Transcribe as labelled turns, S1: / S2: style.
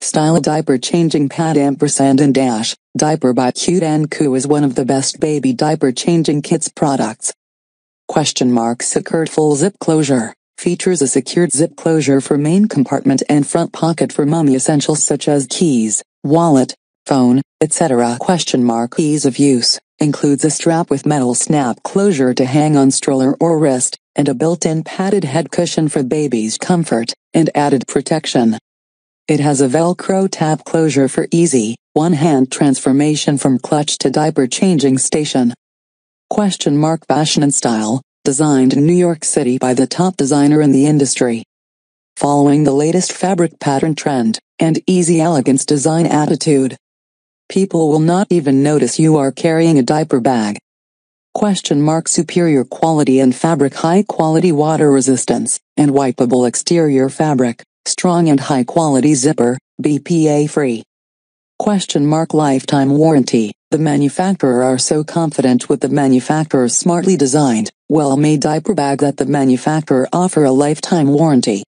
S1: style diaper changing pad &ndash. Diaper by Cute & Co is one of the best baby diaper changing kits products. Secured full zip closure. Features a secured zip closure for main compartment and front pocket for mommy essentials such as keys, wallet, phone, etc. Ease of use. Includes a strap with metal snap closure to hang on stroller or wrist, and a built-in padded head cushion for baby's comfort and added protection. It has a Velcro tab closure for easy, one-hand transformation from clutch to diaper changing station. Fashion and style. Designed in New York City by the top designer in the industry. Following the latest fabric pattern trend, and easy elegance design attitude. People will not even notice you are carrying a diaper bag. Superior quality and fabric. High quality water resistance, and wipeable exterior fabric, strong and high quality zipper, BPA free. Lifetime warranty. The manufacturer are so confident with the manufacturer's smartly designed, well-made diaper bag that the manufacturer offer a lifetime warranty.